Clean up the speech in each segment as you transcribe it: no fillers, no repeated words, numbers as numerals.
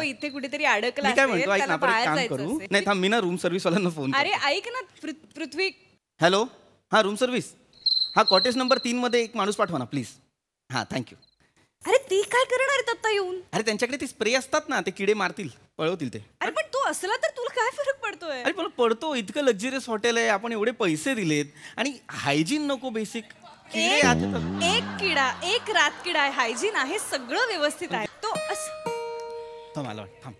इथे कुठेतरी अडकला मी काय म्हणतो, ऐक ना, त्याला आपण एक बाहेर काम जायचं करू. असेल. नाही थांब, मी ना रूम सर्व्हिस वाल्यांना फोन अरे ऐक ना पृथ्वी. हॅलो, हा रूम सर्व्हिस. हा कॉटेज नंबर 3 मध्ये एक माणूस पाठवा ना प्लीज. हा थँक्यू. अरे ती काय करणार आहेत आता येऊन? अरे त्यांच्याकडे ते स्प्रे असतात ना, ते किडे मारतील, पळवतील ते. अरे पण तू असला तर तुला काय फरक पडतोय? अरे पण पडतो, इतकं लक्झरियस हॉटेल आहे, आपण एवढे पैसे दिलेत आणि हायजीन नको बेसिक. एक किडा, एक रातकिडा आहे, हायजीन आहे, सगळं व्यवस्थित आहे. तो थांब, मला वाट, थांब.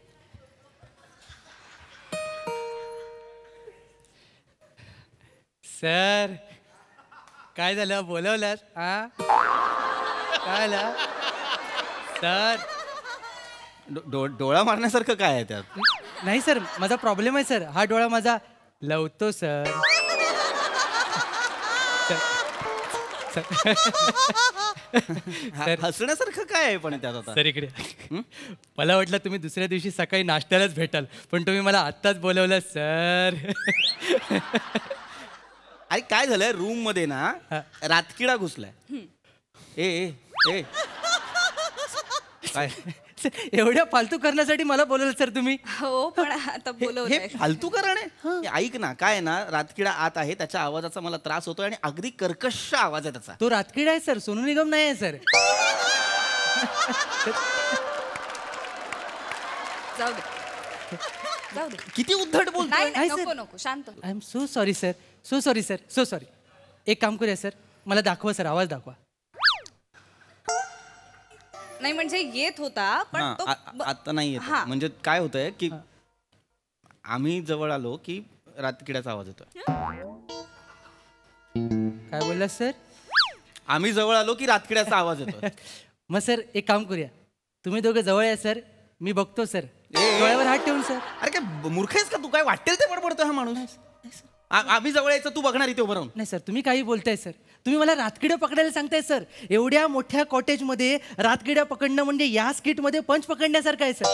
सर काय झालं, बोलवलं? हा काय झालं सर? डोळा मारण्यासारखं काय आहे त्यात? नाही सर, माझा प्रॉब्लेम आहे सर. हा डोळा माझा लवतो सर. हसण्यासारखं काय आहे पण त्यात आता? सर इकडे. मला वाटलं तुम्ही दुसऱ्या दिवशी सकाळी नाश्त्यालाच भेटाल, पण तुम्ही मला आत्ताच बोलवलं सर. अरे काय झालंय, रूम मध्ये ना रातकिडा घुसलाय. ए ए ए काय एवढ्या फालतू करण्यासाठी मला बोलवलं सर तुम्ही? हो पण आता हे बोलवलंय. फालतूकरण आहे. ऐक ना, काय ना, रातकिडा आत आहे, त्याच्या आवाजाचा मला त्रास होतोय आणि अगदी कर्कश आवाज आहे त्याचा. तो रातकिडा आहे सर, सोनू निगम नाही आहे सर. जाऊ दे जाऊ दे. किती उद्धट बोलतोय. नाही नाही, नाही, नको सर. नको, शांत. I am so sorry sir, so sorry sir, so sorry. एक काम करूया सर, मला दाखवा सर, आवाज दाखवा. नाही म्हणजे येत होता पण हा, तो आता नाही येत. हा. म्हणजे काय होतंय की आम्ही जवळ आलो की रातकिड्याचा आवाज येतोय. काय बोलला सर? आम्ही जवळ आलो की रातकिड्याचा आवाज येतोय. मग सर एक काम करूया, तुम्ही दोघं जवळ या सर, मी बघतो सर. डोळ्यावर हात ठेवून सर. अरे काय मूर्ख आहेस का तू? काय वाटेल ते बडबडतोय हा माणूस. आम्ही जवळ यायचं, तू बघणार इथे उभं राहून. नाही सर, तुम्ही काही बोलताय सर. तुम्ही मला रातकिड्या पकडायला सांगताय सर. एवढ्या मोठ्या कॉटेजमध्ये रातकिड्या पकडणं म्हणजे या स्किटमध्ये पंच पकडण्यासारखं आहे सर.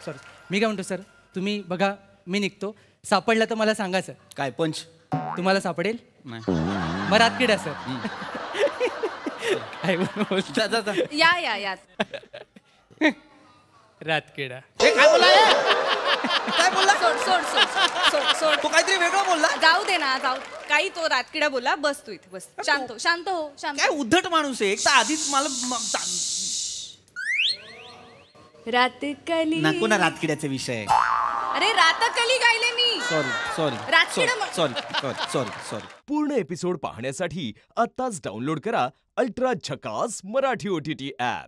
सॉरी, मी काय म्हणतो सर, तुम्ही बघा, मी निघतो. सापडला तर मला सांगा सर. काय पंच? तुम्हाला सापडेल? नाही. मग रातकिड्या सर. काय जा, जा, जा. या या या. रातकिडा. काय बोलला? काय बोलला? सोड सोड सोड सोड सोड. तो काहीतरी वेगळं बोलला. जाऊ दे ना, जाऊ. काही तो रातकिडा बोला. बस तू इथे बस. शांत हो, शांत हो, शांत. काय उद्धट माणूस आहे. एक तर आधीच मला रातकली. नको ना रातकिड्याचे विषय. अरे रातकली गायले मी. सॉरी सॉरी रातकिडा सॉरी सॉरी सॉरी सॉरी. पूर्ण एपिसोड पाहण्यासाठी आत्ताच डाउनलोड करा अल्ट्रा झकास मराठी OTT ॲप.